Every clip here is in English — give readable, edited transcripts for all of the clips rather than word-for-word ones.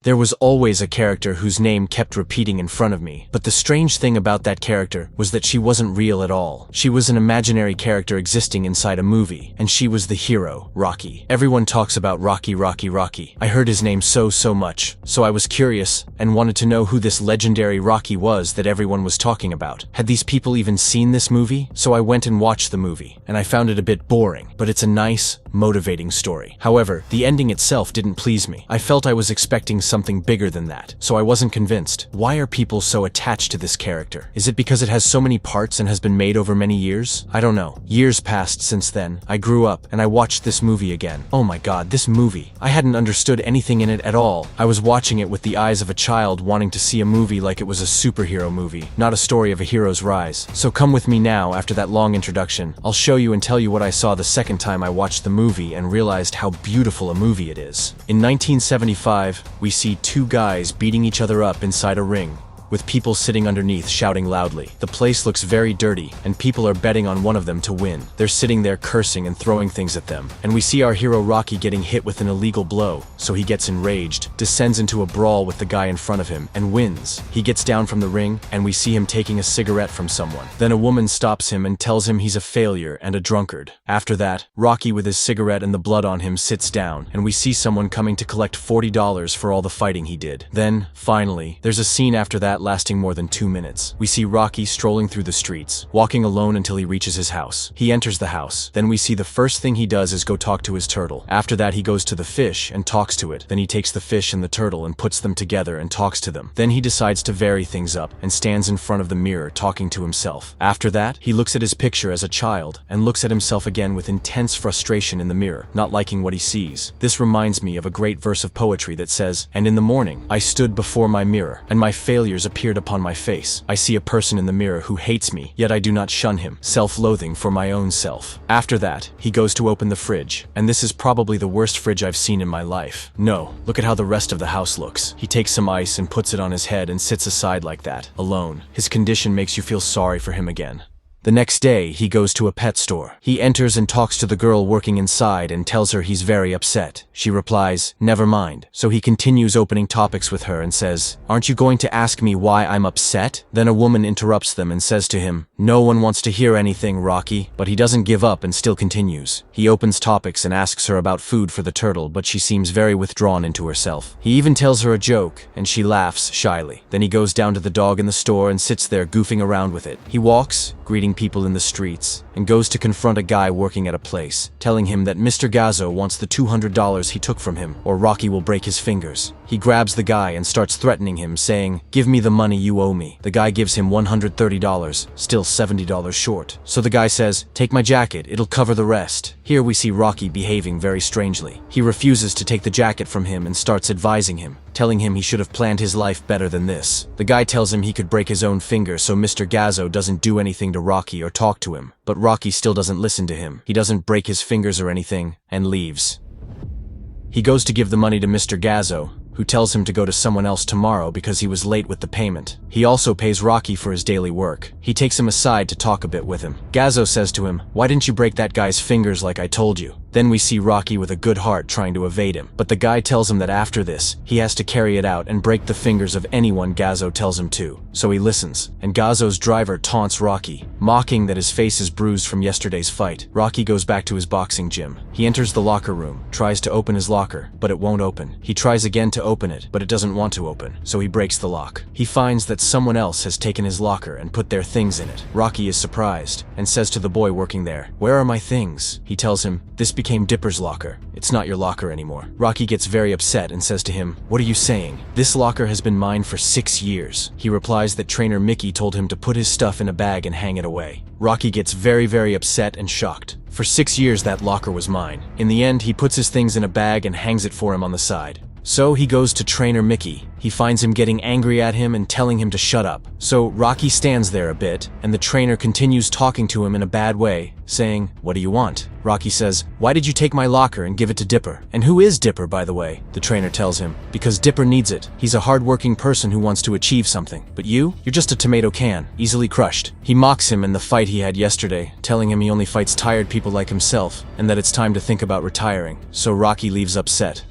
There was always a character whose name kept repeating in front of me, but the strange thing about that character was that she wasn't real at all. She was an imaginary character existing inside a movie, and she was the hero, Rocky. Everyone talks about Rocky, Rocky, Rocky. I heard his name so much, so I was curious and wanted to know who this legendary Rocky was that everyone was talking about. Had these people even seen this movie? So I went and watched the movie, and I found it a bit boring, but it's a nice, motivating story. However, the ending itself didn't please me. I felt I was expecting something bigger than that, so I wasn't convinced. Why are people so attached to this character? Is it because it has so many parts and has been made over many years? I don't know. Years passed since then. I grew up, and I watched this movie again. Oh my god, this movie. I hadn't understood anything in it at all. I was watching it with the eyes of a child wanting to see a movie like it was a superhero movie, not a story of a hero's rise. So come with me now after that long introduction. I'll show you and tell you what I saw the second time I watched the movie and realized how beautiful a movie it is. In 1975, we see two guys beating each other up inside a ring, with people sitting underneath shouting loudly. The place looks very dirty, and people are betting on one of them to win. They're sitting there cursing and throwing things at them. And we see our hero Rocky getting hit with an illegal blow, so he gets enraged, descends into a brawl with the guy in front of him, and wins. He gets down from the ring, and we see him taking a cigarette from someone. Then a woman stops him and tells him he's a failure and a drunkard. After that, Rocky with his cigarette and the blood on him sits down, and we see someone coming to collect $40 for all the fighting he did. Then, finally, there's a scene after that lasting more than 2 minutes. We see Rocky strolling through the streets, walking alone until he reaches his house. He enters the house. Then we see the first thing he does is go talk to his turtle. After that, he goes to the fish and talks to it. Then he takes the fish and the turtle and puts them together and talks to them. Then he decides to vary things up and stands in front of the mirror talking to himself. After that, he looks at his picture as a child and looks at himself again with intense frustration in the mirror, not liking what he sees. This reminds me of a great verse of poetry that says, "And in the morning, I stood before my mirror, and my failures appeared upon my face. I see a person in the mirror who hates me, yet I do not shun him, self-loathing for my own self." After that, he goes to open the fridge, and this is probably the worst fridge I've seen in my life. No, look at how the rest of the house looks. He takes some ice and puts it on his head and sits aside like that, alone. His condition makes you feel sorry for him again. The next day, he goes to a pet store. He enters and talks to the girl working inside and tells her he's very upset. She replies, "Never mind." So he continues opening topics with her and says, "Aren't you going to ask me why I'm upset?" Then a woman interrupts them and says to him, "No one wants to hear anything, Rocky." But he doesn't give up and still continues. He opens topics and asks her about food for the turtle, but she seems very withdrawn into herself. He even tells her a joke, and she laughs shyly. Then he goes down to the dog in the store and sits there goofing around with it. He walks, greeting people in the streets, and goes to confront a guy working at a place, telling him that Mr. Gazzo wants the $200 he took from him, or Rocky will break his fingers. He grabs the guy and starts threatening him, saying, "Give me the money you owe me." The guy gives him $130, still $70 short. So the guy says, "Take my jacket, it'll cover the rest." Here we see Rocky behaving very strangely. He refuses to take the jacket from him and starts advising him, telling him he should have planned his life better than this. The guy tells him he could break his own finger so Mr. Gazzo doesn't do anything to Rocky or talk to him, but Rocky still doesn't listen to him. He doesn't break his fingers or anything, and leaves. He goes to give the money to Mr. Gazzo, who tells him to go to someone else tomorrow because he was late with the payment. He also pays Rocky for his daily work. He takes him aside to talk a bit with him. Gazzo says to him, "Why didn't you break that guy's fingers like I told you?" Then we see Rocky with a good heart trying to evade him, but the guy tells him that after this, he has to carry it out and break the fingers of anyone Gazzo tells him to. So he listens, and Gazzo's driver taunts Rocky, mocking that his face is bruised from yesterday's fight. Rocky goes back to his boxing gym. He enters the locker room, tries to open his locker, but it won't open. He tries again to open it, but it doesn't want to open, so he breaks the lock. He finds that someone else has taken his locker and put their things in it. Rocky is surprised, and says to the boy working there, "Where are my things?" He tells him, "This became Dipper's locker. It's not your locker anymore." Rocky gets very upset and says to him, "What are you saying? This locker has been mine for 6 years. He replies that trainer Mickey told him to put his stuff in a bag and hang it away. Rocky gets very upset and shocked. For 6 years that locker was mine. In the end, he puts his things in a bag and hangs it for him on the side. So he goes to trainer Mickey. He finds him getting angry at him and telling him to shut up. So Rocky stands there a bit, and the trainer continues talking to him in a bad way, saying, "What do you want?" Rocky says, "Why did you take my locker and give it to Dipper?" "And who is Dipper, by the way?" The trainer tells him, "Because Dipper needs it. He's a hard-working person who wants to achieve something. But you're just a tomato can, easily crushed." He mocks him in the fight he had yesterday, telling him he only fights tired people like himself, and that it's time to think about retiring. So Rocky leaves upset.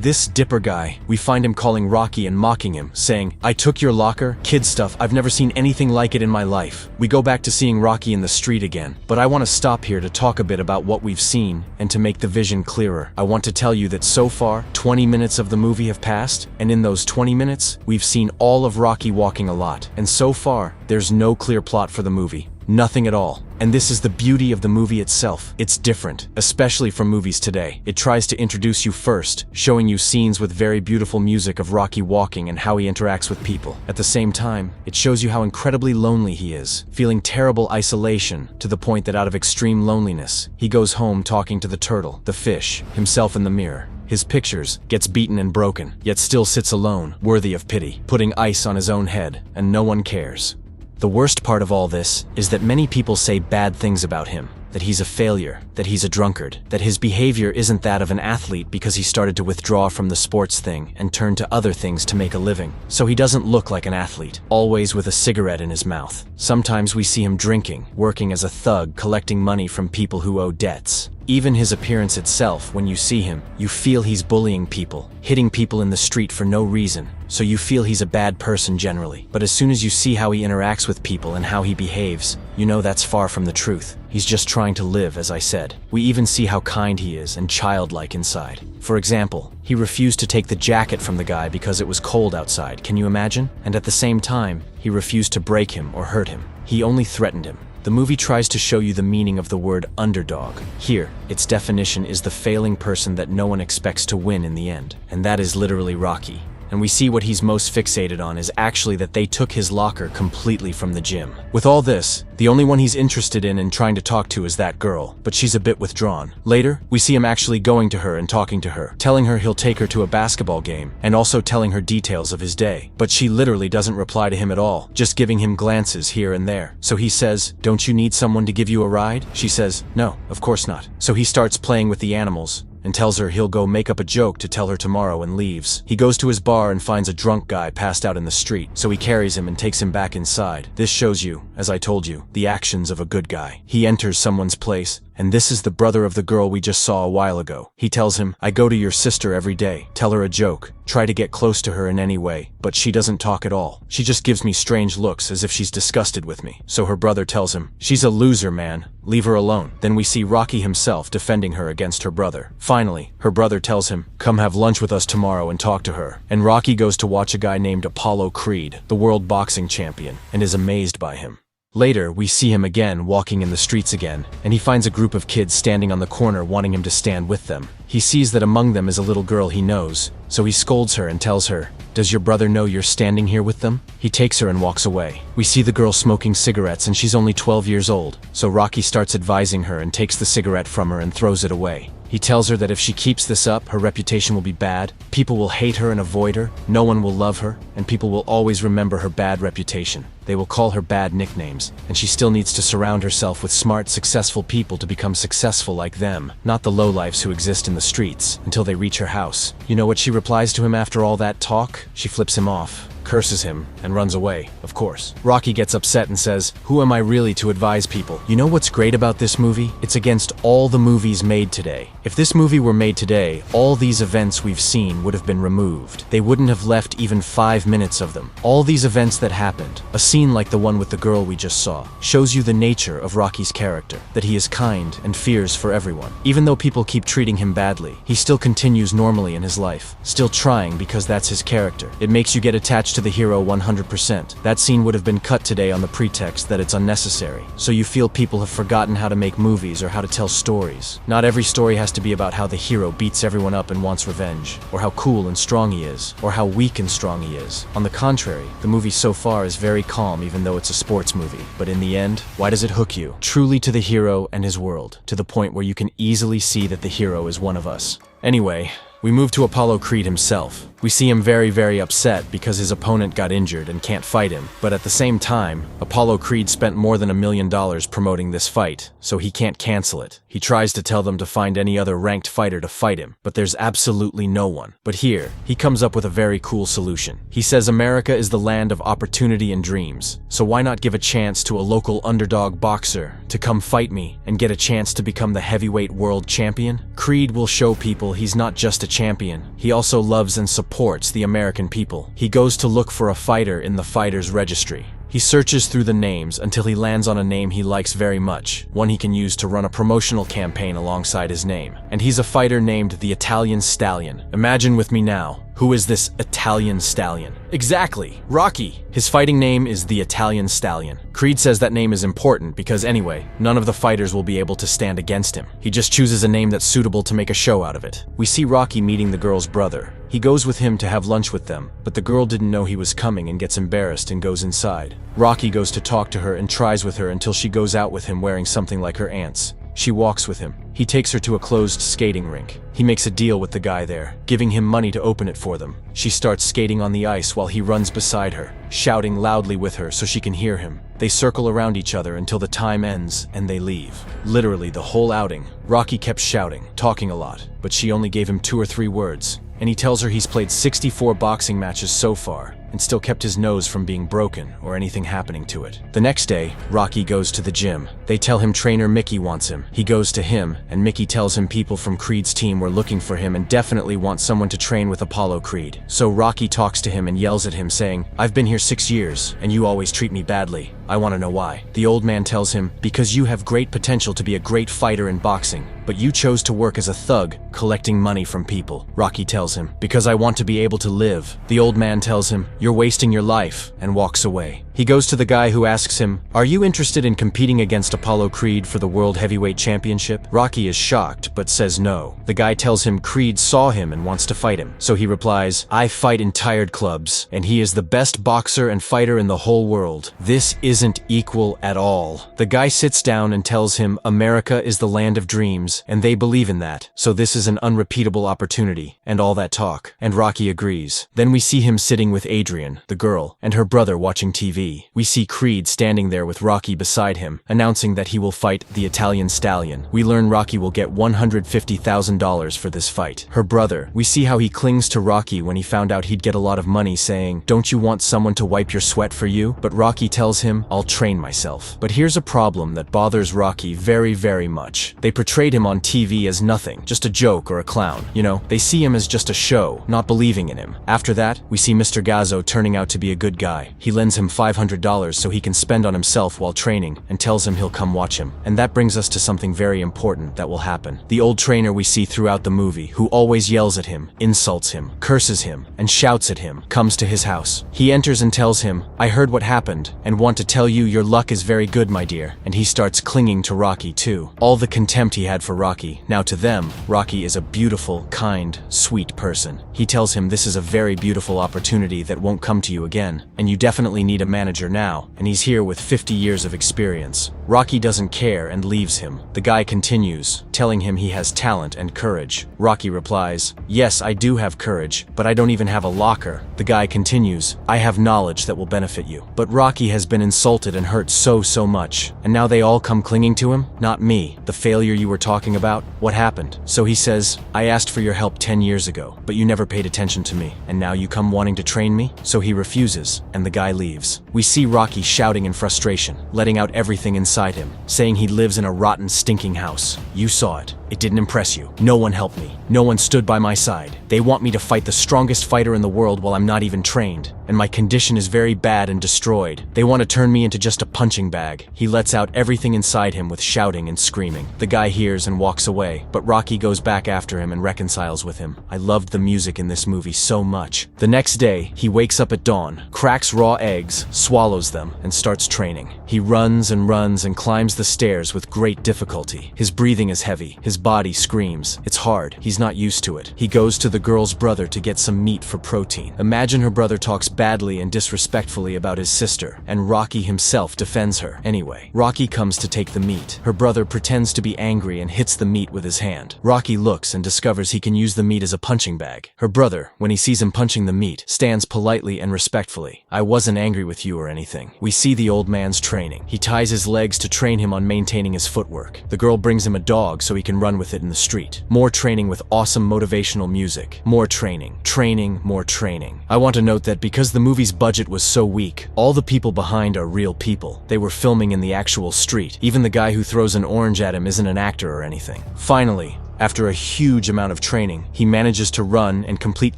This dipper guy, we find him calling Rocky and mocking him, saying, "I took your locker? Kid stuff, I've never seen anything like it in my life." We go back to seeing Rocky in the street again, but I want to stop here to talk a bit about what we've seen, and to make the vision clearer. I want to tell you that so far, 20 minutes of the movie have passed, and in those 20 minutes, we've seen all of Rocky walking a lot, and so far, there's no clear plot for the movie. Nothing at all. And this is the beauty of the movie itself. It's different, especially from movies today. It tries to introduce you first, showing you scenes with very beautiful music of Rocky walking and how he interacts with people. At the same time, it shows you how incredibly lonely he is, feeling terrible isolation, to the point that out of extreme loneliness, he goes home talking to the turtle, the fish, himself in the mirror. His pictures, gets beaten and broken, yet still sits alone, worthy of pity, putting ice on his own head, and no one cares. The worst part of all this is that many people say bad things about him, that he's a failure, that he's a drunkard, that his behavior isn't that of an athlete because he started to withdraw from the sports thing and turn to other things to make a living. So he doesn't look like an athlete, always with a cigarette in his mouth. Sometimes we see him drinking, working as a thug, collecting money from people who owe debts. Even his appearance itself, when you see him, you feel he's bullying people, hitting people in the street for no reason, so you feel he's a bad person generally. But as soon as you see how he interacts with people and how he behaves, you know that's far from the truth. He's just trying to live, as I said. We even see how kind he is and childlike inside. For example, he refused to take the jacket from the guy because it was cold outside, can you imagine? And at the same time, he refused to break him or hurt him. He only threatened him. The movie tries to show you the meaning of the word underdog. Here, its definition is the failing person that no one expects to win in the end. And that is literally Rocky. And we see what he's most fixated on is actually that they took his locker completely from the gym. With all this, the only one he's interested in and trying to talk to is that girl, but she's a bit withdrawn. Later, we see him actually going to her and talking to her, telling her he'll take her to a basketball game, and also telling her details of his day. But she literally doesn't reply to him at all, just giving him glances here and there. So he says, "Don't you need someone to give you a ride?" She says, "No, of course not." So he starts playing with the animals, and tells her he'll go make up a joke to tell her tomorrow and leaves. He goes to his bar and finds a drunk guy passed out in the street, so he carries him and takes him back inside. This shows you, as I told you, the actions of a good guy. He enters someone's place, and this is the brother of the girl we just saw a while ago. He tells him, "I go to your sister every day, tell her a joke, try to get close to her in any way, but she doesn't talk at all. She just gives me strange looks as if she's disgusted with me." So her brother tells him, "She's a loser, man. Leave her alone." Then we see Rocky himself defending her against her brother. Finally, her brother tells him, "Come have lunch with us tomorrow and talk to her." And Rocky goes to watch a guy named Apollo Creed, the world boxing champion, and is amazed by him. Later, we see him again walking in the streets again, and he finds a group of kids standing on the corner wanting him to stand with them. He sees that among them is a little girl he knows, so he scolds her and tells her, "Does your brother know you're standing here with them?" He takes her and walks away. We see the girl smoking cigarettes and she's only 12 years old, so Rocky starts advising her and takes the cigarette from her and throws it away. He tells her that if she keeps this up, her reputation will be bad, people will hate her and avoid her, no one will love her, and people will always remember her bad reputation. They will call her bad nicknames, and she still needs to surround herself with smart, successful people to become successful like them, not the lowlifes who exist in the streets, until they reach her house. You know what she replies to him after all that talk? She flips him off, curses him, and runs away, of course. Rocky gets upset and says, "Who am I really to advise people?" You know what's great about this movie? It's against all the movies made today. If this movie were made today, all these events we've seen would have been removed. They wouldn't have left even 5 minutes of them. All these events that happened, a scene like the one with the girl we just saw, shows you the nature of Rocky's character, that he is kind and fears for everyone. Even though people keep treating him badly, he still continues normally in his life, still trying because that's his character. It makes you get attached to the hero 100%. That scene would have been cut today on the pretext that it's unnecessary, so you feel people have forgotten how to make movies or how to tell stories. Not every story has to be about how the hero beats everyone up and wants revenge, or how cool and strong he is, or how weak and strong he is. On the contrary, the movie so far is very calm even though it's a sports movie. But in the end, why does it hook you? Truly to the hero and his world, to the point where you can easily see that the hero is one of us. Anyway, we move to Apollo Creed himself. We see him very upset because his opponent got injured and can't fight him, but at the same time, Apollo Creed spent more than $1 million promoting this fight, so he can't cancel it. He tries to tell them to find any other ranked fighter to fight him, but there's absolutely no one. But here, he comes up with a very cool solution. He says America is the land of opportunity and dreams, so why not give a chance to a local underdog boxer to come fight me and get a chance to become the heavyweight world champion? Creed will show people he's not just a champion, he also loves and supports the American people. He goes to look for a fighter in the fighters registry. He searches through the names until he lands on a name he likes very much, one he can use to run a promotional campaign alongside his name. And he's a fighter named the Italian Stallion. Imagine with me now, who is this Italian Stallion? Exactly, Rocky! His fighting name is the Italian Stallion. Creed says that name is important because anyway, none of the fighters will be able to stand against him. He just chooses a name that's suitable to make a show out of it. We see Rocky meeting the girl's brother. He goes with him to have lunch with them, but the girl didn't know he was coming and gets embarrassed and goes inside. Rocky goes to talk to her and tries with her until she goes out with him wearing something like her aunt's. She walks with him. He takes her to a closed skating rink. He makes a deal with the guy there, giving him money to open it for them. She starts skating on the ice while he runs beside her, shouting loudly with her so she can hear him. They circle around each other until the time ends and they leave. Literally the whole outing, Rocky kept shouting, talking a lot, but she only gave him 2 or 3 words. And he tells her he's played 64 boxing matches so far, and still kept his nose from being broken or anything happening to it. The next day, Rocky goes to the gym. They tell him trainer Mickey wants him. He goes to him, and Mickey tells him people from Creed's team were looking for him and definitely want someone to train with Apollo Creed. So Rocky talks to him and yells at him saying, "I've been here 6 years, and you always treat me badly. I want to know why." The old man tells him, "Because you have great potential to be a great fighter in boxing, but you chose to work as a thug, collecting money from people." Rocky tells him, "Because I want to be able to live." The old man tells him, "You're wasting your life," and walks away. He goes to the guy who asks him, "Are you interested in competing against Apollo Creed for the World Heavyweight Championship?" Rocky is shocked, but says no. The guy tells him Creed saw him and wants to fight him. So he replies, "I fight in tired clubs, and he is the best boxer and fighter in the whole world. This isn't equal at all." The guy sits down and tells him America is the land of dreams, and they believe in that, so this is an unrepeatable opportunity, and all that talk. And Rocky agrees. Then we see him sitting with Adrian, the girl, and her brother watching TV. We see Creed standing there with Rocky beside him, announcing that he will fight the Italian Stallion. We learn Rocky will get $150,000 for this fight. Her brother, we see how he clings to Rocky when he found out he'd get a lot of money, saying, "Don't you want someone to wipe your sweat for you?" But Rocky tells him, "I'll train myself." But here's a problem that bothers Rocky very much. They portrayed him on TV as nothing, just a joke or a clown. You know, they see him as just a show, not believing in him. After that, we see Mr. Gazzo turning out to be a good guy. He lends him $500 so he can spend on himself while training, and tells him he'll come watch him. And that brings us to something very important that will happen. The old trainer we see throughout the movie, who always yells at him, insults him, curses him, and shouts at him, comes to his house. He enters and tells him, "I heard what happened, and want to tell you your luck is very good, my dear." And he starts clinging to Rocky too. All the contempt he had for Rocky. Now to them, Rocky is a beautiful, kind, sweet person. He tells him this is a very beautiful opportunity that won't come to you again, and you definitely need a manager now, and he's here with 50 years of experience. Rocky doesn't care and leaves him. The guy continues, telling him he has talent and courage. Rocky replies, "Yes, I do have courage, but I don't even have a locker." The guy continues, "I have knowledge that will benefit you." But Rocky has been insulted and hurt so much, and now they all come clinging to him? Not me, the failure you were talking about. What happened? So he says, "I asked for your help 10 years ago, but you never paid attention to me, and now you come wanting to train me?" So he refuses, and the guy leaves. We see Rocky shouting in frustration, letting out everything inside him, saying he lives in a rotten, stinking house. You saw it. It didn't impress you. No one helped me. No one stood by my side. They want me to fight the strongest fighter in the world while I'm not even trained, and my condition is very bad and destroyed. They want to turn me into just a punching bag. He lets out everything inside him with shouting and screaming. The guy hears and walks away, but Rocky goes back after him and reconciles with him. I loved the music in this movie so much. The next day, he wakes up at dawn, cracks raw eggs, swallows them, and starts training. He runs and climbs the stairs with great difficulty. His breathing is heavy. His body screams. It's hard. He's not used to it. He goes to the girl's brother to get some meat for protein. Imagine her brother talks badly and disrespectfully about his sister, and Rocky himself defends her. Anyway, Rocky comes to take the meat. Her brother pretends to be angry and hits the meat with his hand. Rocky looks and discovers he can use the meat as a punching bag. Her brother, when he sees him punching the meat, stands politely and respectfully. I wasn't angry with you or anything. We see the old man's training. He ties his legs to train him on maintaining his footwork. The girl brings him a dog so he can run with it in the street. More training with awesome motivational music. More training. Training, more training. I want to note that because the movie's budget was so weak, all the people behind are real people. They were filming in the actual street. Even the guy who throws an orange at him isn't an actor or anything. Finally, after a huge amount of training, he manages to run and complete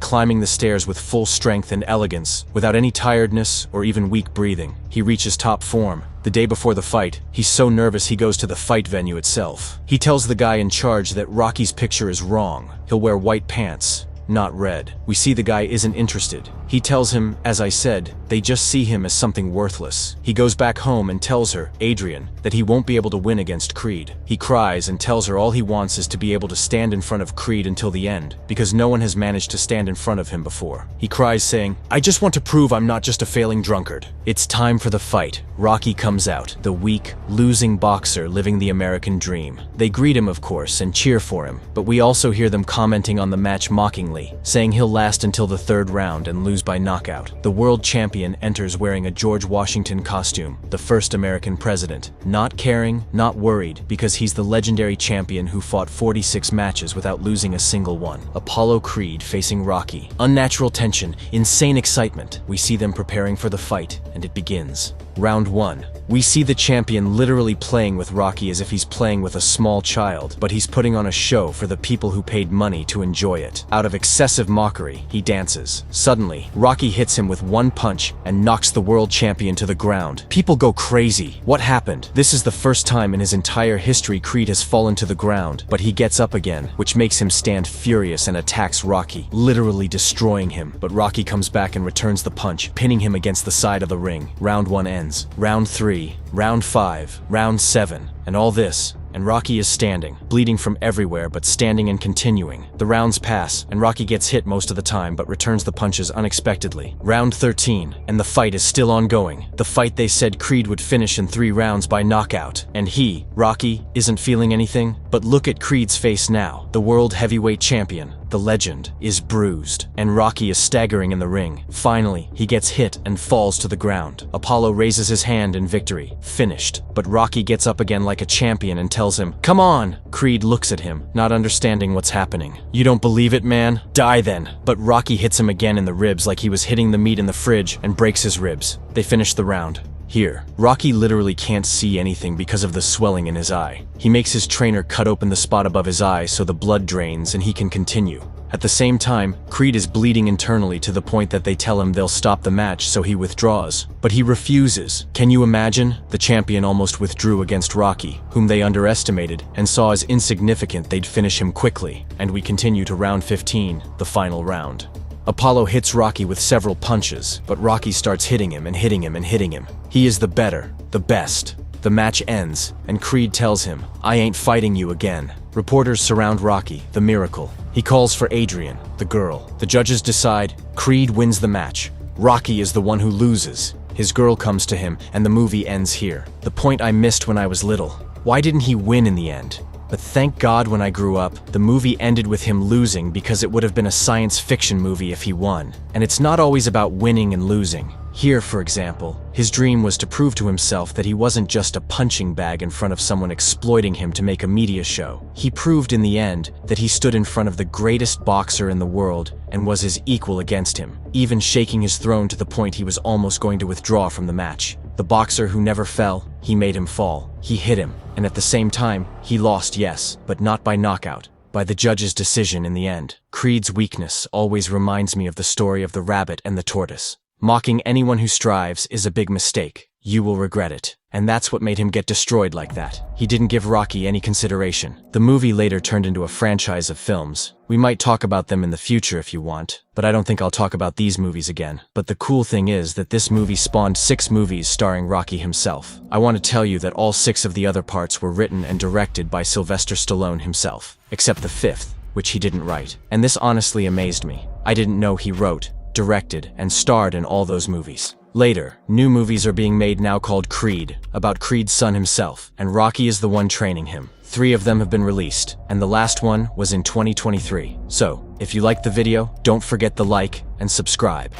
climbing the stairs with full strength and elegance, without any tiredness or even weak breathing. He reaches top form. The day before the fight, he's so nervous he goes to the fight venue itself. He tells the guy in charge that Rocky's picture is wrong. He'll wear white pants, not red. We see the guy isn't interested. He tells him, as I said, they just see him as something worthless. He goes back home and tells her, Adrian, that he won't be able to win against Creed. He cries and tells her all he wants is to be able to stand in front of Creed until the end, because no one has managed to stand in front of him before. He cries saying, I just want to prove I'm not just a failing drunkard. It's time for the fight. Rocky comes out, the weak, losing boxer living the American dream. They greet him, of course, and cheer for him, but we also hear them commenting on the match mockingly, saying he'll last until the third round and lose by knockout. The world champion enters wearing a George Washington costume, the first American president, not caring, not worried, because he's the legendary champion who fought 46 matches without losing a single one. Apollo Creed facing Rocky. Unnatural tension, insane excitement. We see them preparing for the fight, and it begins. Round 1. We see the champion literally playing with Rocky as if he's playing with a small child, but he's putting on a show for the people who paid money to enjoy it. Out of excessive mockery, he dances. Suddenly, Rocky hits him with one punch and knocks the world champion to the ground. People go crazy. What happened? This is the first time in his entire history Creed has fallen to the ground, but he gets up again, which makes him stand furious and attacks Rocky, literally destroying him. But Rocky comes back and returns the punch, pinning him against the side of the ring. Round 1 ends. Round 3, round 5, round 7, and all this, and Rocky is standing, bleeding from everywhere but standing and continuing. The rounds pass, and Rocky gets hit most of the time but returns the punches unexpectedly. Round 13, and the fight is still ongoing. The fight they said Creed would finish in 3 rounds by knockout. And he, Rocky, isn't feeling anything. But look at Creed's face now. The world heavyweight champion, the legend, is bruised, and Rocky is staggering in the ring. Finally, he gets hit and falls to the ground. Apollo raises his hand in victory. Finished. But Rocky gets up again like a champion and tells him, "Come on!" Creed looks at him, not understanding what's happening. "You don't believe it, man? Die then!" But Rocky hits him again in the ribs like he was hitting the meat in the fridge and breaks his ribs. They finish the round. Here, Rocky literally can't see anything because of the swelling in his eye. He makes his trainer cut open the spot above his eye so the blood drains and he can continue. At the same time, Creed is bleeding internally to the point that they tell him they'll stop the match, so he withdraws. But he refuses. Can you imagine? The champion almost withdrew against Rocky, whom they underestimated and saw as insignificant they'd finish him quickly. And we continue to round 15, the final round. Apollo hits Rocky with several punches, but Rocky starts hitting him and hitting him and hitting him. He is the better, the best. The match ends, and Creed tells him, "I ain't fighting you again." Reporters surround Rocky, the miracle. He calls for Adrian, the girl. The judges decide, Creed wins the match. Rocky is the one who loses. His girl comes to him, and the movie ends here. The point I missed when I was little. Why didn't he win in the end? But thank God when I grew up, the movie ended with him losing because it would have been a science fiction movie if he won. And it's not always about winning and losing. Here, for example, his dream was to prove to himself that he wasn't just a punching bag in front of someone exploiting him to make a media show. He proved in the end that he stood in front of the greatest boxer in the world and was his equal against him, even shaking his throne to the point he was almost going to withdraw from the match. The boxer who never fell, he made him fall. He hit him, and at the same time, he lost, yes, but not by knockout. By the judge's decision in the end. Creed's weakness always reminds me of the story of the rabbit and the tortoise. Mocking anyone who strives is a big mistake. You will regret it. And that's what made him get destroyed like that. He didn't give Rocky any consideration. The movie later turned into a franchise of films. We might talk about them in the future if you want, but I don't think I'll talk about these movies again. But the cool thing is that this movie spawned 6 movies starring Rocky himself. I want to tell you that all 6 of the other parts were written and directed by Sylvester Stallone himself, except the 5th, which he didn't write. And this honestly amazed me. I didn't know he wrote, directed, and starred in all those movies. Later, new movies are being made now called Creed, about Creed's son himself, and Rocky is the one training him. 3 of them have been released, and the last one was in 2023. So, if you liked the video, don't forget the like and subscribe.